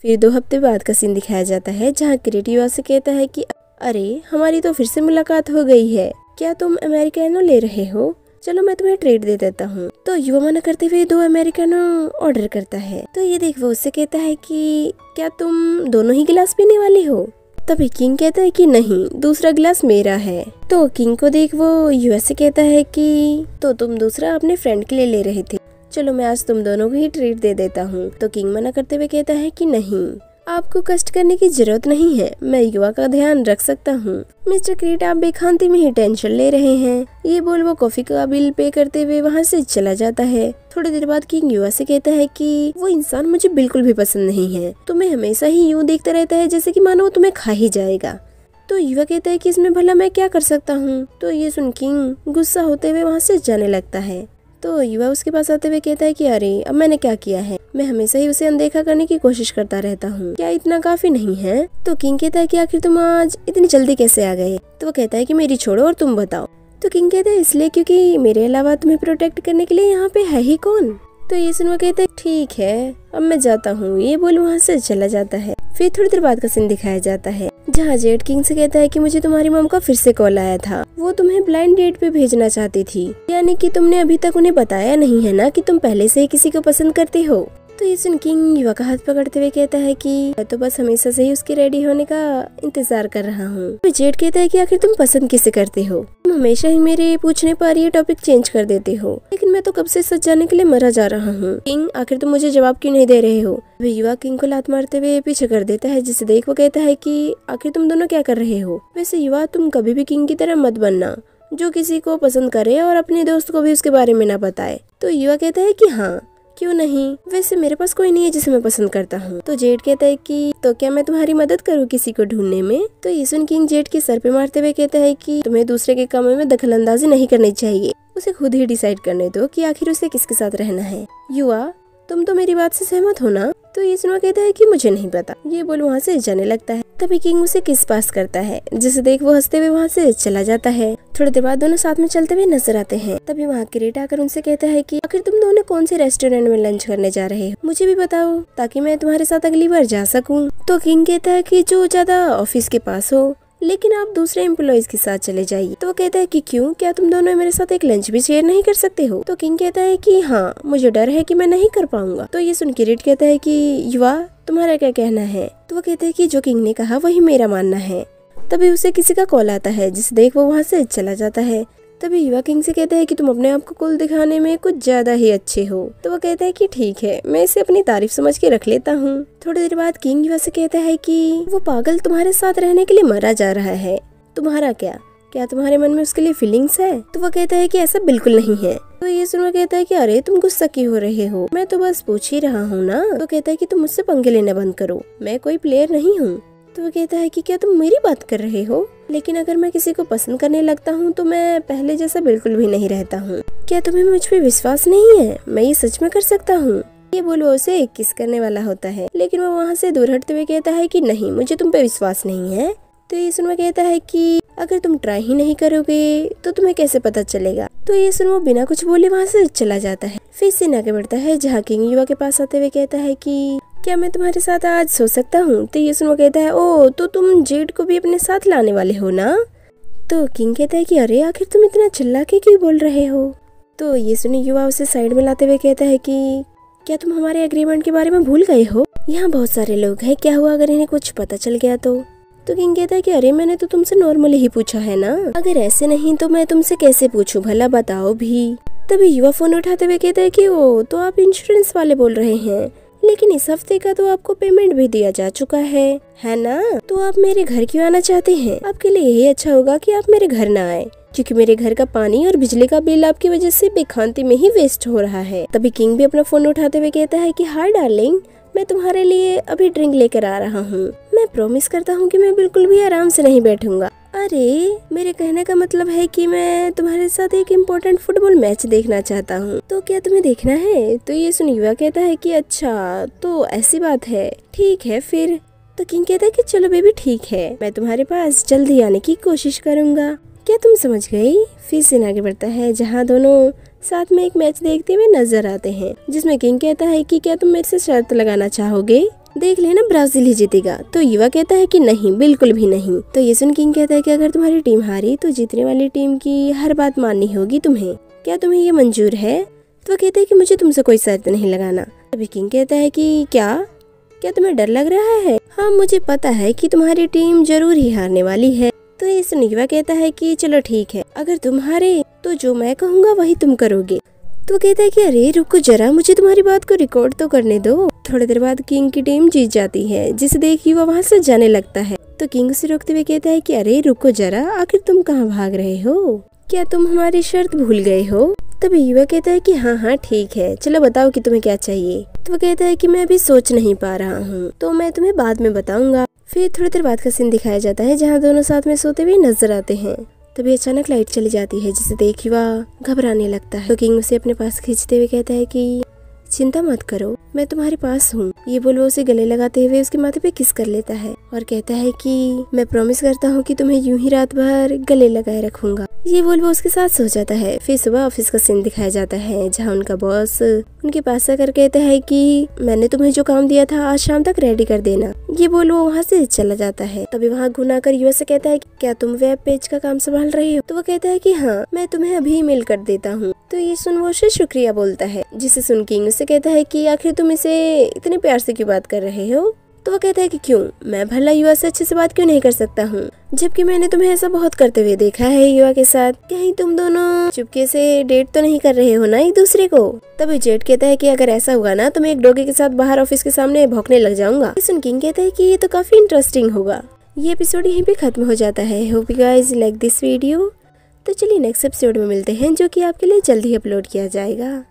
ये 2 हफ्ते बाद का सीन दिखाया जाता है जहाँ किरीट युवा से कहता है कि अरे हमारी तो फिर से मुलाकात हो गई है, क्या तुम अमेरिकानो ले रहे हो? चलो मैं तुम्हें ट्रीट दे देता हूँ। तो युवा मना करते हुए 2 अमेरिकानो ऑर्डर करता है। तो ये देख वो उससे कहता है कि क्या तुम दोनों ही गिलास पीने वाले हो? तभी किंग कहता है कि नहीं, दूसरा गिलास मेरा है। तो किंग को देख वो युवा से कहता है कि तो तुम दूसरा अपने फ्रेंड के लिए ले रहे थे, चलो मैं आज तुम दोनों को ही ट्रीट दे देता हूँ। तो किंग मना करते हुए कहता है कि नहीं, आपको कष्ट करने की जरूरत नहीं है, मैं युवा का ध्यान रख सकता हूँ। मिस्टर किरीट आप बेखानती में ही टेंशन ले रहे हैं। ये बोल वो कॉफी का बिल पे करते हुए वहाँ से चला जाता है। थोड़ी देर बाद किंग युवा से कहता है कि वो इंसान मुझे बिल्कुल भी पसंद नहीं है, तुम्हें हमेशा ही यूँ देखता रहता है जैसे कि मानो वो तुम्हें खा ही जाएगा। तो युवा कहता है कि इसमें भला मैं क्या कर सकता हूँ। तो ये सुन किंग गुस्सा होते हुए वहाँ से जाने लगता है। तो युवा उसके पास आते हुए कहता है कि अरे अब मैंने क्या किया है, मैं हमेशा ही उसे अनदेखा करने की कोशिश करता रहता हूँ, क्या इतना काफी नहीं है? तो किंग कहता है कि आखिर तुम आज इतनी जल्दी कैसे आ गए? तो वो कहता है कि मेरी छोड़ो और तुम बताओ। तो किंग कहता है इसलिए क्योंकि मेरे अलावा तुम्हें प्रोटेक्ट करने के लिए यहाँ पे है ही कौन? तो ये सुन वो कहता है ठीक है अब मैं जाता हूँ। ये बोल वहाँ से चला जाता है। फिर थोड़ी देर बाद का सीन दिखाया जाता है जहाँ जेड किंग से कहता है कि मुझे तुम्हारी मॉम का फिर से कॉल आया था, वो तुम्हें ब्लाइंड डेट पे भेजना चाहती थी, यानी कि तुमने अभी तक उन्हें बताया नहीं है ना कि तुम पहले से ही किसी को पसंद करते हो। तो ये सुन किंग युवा का हाथ पकड़ते हुए कहता है कि मैं तो बस हमेशा से ही उसके रेडी होने का इंतजार कर रहा हूँ। तो जेड कहता है कि आखिर तुम पसंद किसे करते हो? तुम हमेशा ही मेरे पूछने पर ये टॉपिक चेंज कर देते हो, लेकिन मैं तो कब से सच जानने के लिए मरा जा रहा हूँ। किंग आखिर तुम मुझे जवाब क्यों नहीं दे रहे हो? वह युवा किंग को लात मारते हुए पीछे कर देता है, जिसे देख वो कहता है कि आखिर तुम दोनों क्या कर रहे हो? वैसे युवा तुम कभी भी किंग की तरह मत बनना जो किसी को पसंद करे और अपने दोस्त को भी उसके बारे में ना बताए। तो युवा कहता है कि हाँ क्यों नहीं, वैसे मेरे पास कोई नहीं है जिसे मैं पसंद करता हूँ। तो जेड कहता है कि तो क्या मैं तुम्हारी मदद करूँ किसी को ढूंढने में? तो ये सुन किंग जेड के सर पे मारते हुए कहता है कि तुम्हें दूसरे के कामों में दखल अंदाजी नहीं करनी चाहिए, उसे खुद ही डिसाइड करने दो कि आखिर उसे किसके साथ रहना है। युवा तुम तो मेरी बात से सहमत हो ना? तो ये सुनवा कहता है कि मुझे नहीं पता। ये बोल वहाँ से जाने लगता है। तभी किंग उसे किस पास करता है, जिसे देख वो हंसते हुए वहाँ से चला जाता है। थोड़ी देर बाद दोनों साथ में चलते हुए नजर आते हैं। तभी वहाँ किरीट आकर उनसे कहता है कि आखिर तुम दोनों कौन से रेस्टोरेंट में लंच करने जा रहे हो, मुझे भी बताओ ताकि मैं तुम्हारे साथ अगली बार जा सकूँ। तो किंग कहता है कि जो ज्यादा ऑफिस के पास हो, लेकिन आप दूसरे एम्प्लॉइज के साथ चले जाइए। तो वो कहता है कि क्यों, क्या तुम दोनों मेरे साथ एक लंच भी शेयर नहीं कर सकते हो? तो किंग कहता है कि हाँ मुझे डर है कि मैं नहीं कर पाऊंगा। तो ये सुन किरीट कहता है कि युवा तुम्हारा क्या कहना है? तो वो कहता है कि जो किंग ने कहा वही मेरा मानना है। तभी उसे किसी का कॉल आता है, जिसे देख वो वहाँ से चला जाता है। तभी युवा किंग से कहता है कि तुम अपने आप को कूल दिखाने में कुछ ज्यादा ही अच्छे हो। तो वो कहता है कि ठीक है, मैं इसे अपनी तारीफ समझ के रख लेता हूँ। थोड़ी देर बाद किंग युवा से कहता है कि वो पागल तुम्हारे साथ रहने के लिए मरा जा रहा है, तुम्हारा क्या तुम्हारे मन में उसके लिए फीलिंग्स है? तो वो कहता है कि ऐसा बिल्कुल नहीं है। तो ये सुनकर कहता है कि अरे तुम गुस्सा क्यों हो रहे हो, मैं तो बस पूछ ही रहा हूँ ना। तो कहता है कि तुम मुझसे पंगे लेना बंद करो, मैं कोई प्लेयर नहीं हूँ। तो वो कहता है कि क्या तुम मेरी बात कर रहे हो? लेकिन अगर मैं किसी को पसंद करने लगता हूँ तो मैं पहले जैसा बिल्कुल भी नहीं रहता हूँ। क्या तुम्हें मुझ पे विश्वास नहीं है? मैं ये सच में कर सकता हूँ। ये बोल वो उसे किस करने वाला होता है, लेकिन वो वहाँ से दूर हटते हुए कहता है कि नहीं, मुझे तुम पे विश्वास नहीं है। तो ये सुनवा कहता है कि अगर तुम ट्राई ही नहीं करोगे तो तुम्हें कैसे पता चलेगा। तो ये सुन वो बिना कुछ बोले वहाँ से चला जाता है। फिर सीन आगे बढ़ता है जहाँ किंग युवा के पास आते हुए कहता है कि क्या मैं तुम्हारे साथ आज सो सकता हूँ? तो ये सुन वो कहता है ओ तो तुम जेड को भी अपने साथ लाने वाले हो ना? तो किंग कहता है कि अरे आखिर तुम इतना चिल्ला के क्यों बोल रहे हो? तो ये सुनी युवा उसे साइड में लाते हुए कहता है कि क्या तुम हमारे एग्रीमेंट के बारे में भूल गए हो? यहाँ बहुत सारे लोग हैं, क्या हुआ अगर इन्हें कुछ पता चल गया तो? तो किंग कहता है कि अरे मैंने तो तुमसे नॉर्मली ही पूछा है ना, अगर ऐसे नहीं तो मैं तुमसे कैसे पूछूं भला, बताओ भी। तभी युवा फोन उठाते हुए कहता है कि ओ तो आप इंश्योरेंस वाले बोल रहे हैं, लेकिन इस हफ्ते का तो आपको पेमेंट भी दिया जा चुका है ना? तो आप मेरे घर क्यों आना चाहते हैं? आपके लिए यही अच्छा होगा कि आप मेरे घर ना आए, क्योंकि मेरे घर का पानी और बिजली का बिल आपकी वजह से बेखानती में ही वेस्ट हो रहा है। तभी किंग भी अपना फोन उठाते हुए कहता है कि हाय डार्लिंग, मैं तुम्हारे लिए अभी ड्रिंक लेकर आ रहा हूँ। मैं प्रॉमिस करता हूँ कि मैं बिल्कुल भी आराम से नहीं बैठूंगा। अरे मेरे कहने का मतलब है कि मैं तुम्हारे साथ एक इम्पोर्टेंट फुटबॉल मैच देखना चाहता हूँ, तो क्या तुम्हें देखना है? तो ये सुन युवा कहता है कि अच्छा तो ऐसी बात है, ठीक है फिर। तो किंग कहता है कि चलो बेबी ठीक है, मैं तुम्हारे पास जल्दी आने की कोशिश करूंगा। क्या तुम समझ गई? फिर सीन आगे बढ़ता है जहाँ दोनों साथ में एक मैच देखते हुए नजर आते हैं, जिसमें किंग कहता है कि क्या तुम मेरे से शर्त लगाना चाहोगे देख लेना ब्राजील ही जीतेगा। तो युवा कहता है कि नहीं, बिल्कुल भी नहीं। तो ये सुन किंग कहता है कि अगर तुम्हारी टीम हारी तो जीतने वाली टीम की हर बात माननी होगी तुम्हें, क्या तुम्हें ये मंजूर है? तो वो कहता है कि मुझे तुमसे कोई शर्त नहीं लगाना। तभी किंग कहता है कि क्या तुम्हें डर लग रहा है? हाँ, मुझे पता है कि तुम्हारी टीम जरूर ही हारने वाली है। तो ये सुन युवा कहता है कि चलो ठीक है, अगर तुम हारे तो जो मैं कहूँगा वही तुम करोगे। तो कहता है कि अरे रुको जरा, मुझे तुम्हारी बात को रिकॉर्ड तो करने दो। थोड़ी देर बाद किंग की टीम जीत जाती है, जिसे देख युवा वहाँ से जाने लगता है। तो किंग उसे रोकते हुए कहता है कि अरे रुको जरा, आखिर तुम कहाँ भाग रहे हो? क्या तुम हमारी शर्त भूल गए हो? तभी युवा कहता है कि हाँ ठीक है, चलो बताओ कि तुम्हें क्या चाहिए। तो वो कहता है कि मैं अभी सोच नहीं पा रहा हूँ, तो मैं तुम्हें बाद में बताऊंगा। फिर थोड़ी देर बाद का सीन दिखाया जाता है जहाँ दोनों साथ में सोते हुए नजर आते हैं। तभी अचानक लाइट चली जाती है, जिसे देख युवा घबराने लगता है। तो किंग उसे अपने पास खींचते हुए कहता है कि चिंता मत करो, मैं तुम्हारे पास हूँ। ये बोल वो उसे गले लगाते हुए उसके माथे पे किस कर लेता है और कहता है कि मैं प्रॉमिस करता हूँ कि तुम्हें यूं ही रात भर गले लगाए रखूंगा। ये बोल वो उसके साथ सो जाता है। फिर सुबह ऑफिस का सीन दिखाया जाता है जहाँ उनका बॉस उनके पास आकर कहता है कि मैंने तुम्हें जो काम दिया था आज शाम तक रेडी कर देना। ये बोल वो वहाँ से चला जाता है। तभी वहाँ घूना कर युवा से कहता है कि क्या तुम वेब पेज का काम संभाल रहे हो? तो वो कहता है कि हाँ, मैं तुम्हें अभी ईमेल कर देता हूँ। तो ये सुन वो उसे शुक्रिया बोलता है, जिसे सुन किंग उससे कहता है कि आखिर तुम इसे इतने प्यार से क्यों बात कर रहे हो? तो वो कहता है कि क्यों, मैं भला युवा से अच्छे से बात क्यों नहीं कर सकता हूँ, जबकि मैंने तुम्हें ऐसा बहुत करते हुए देखा है युवा के साथ। कहीं तुम दोनों चुपके से डेट तो नहीं कर रहे हो ना एक दूसरे को? तभी जेड कहता है कि अगर ऐसा हुआ ना तो मैं एक डॉगी के साथ बाहर ऑफिस के सामने भौंकने लग जाऊंगा। सुन किंग कहता है कि ये तो काफी इंटरेस्टिंग होगा। ये एपिसोड यहीं पे खत्म हो जाता है। Hope you guys like this video. तो चलिए नेक्स्ट एपिसोड में मिलते हैं, जो कि आपके लिए जल्दी अपलोड किया जाएगा।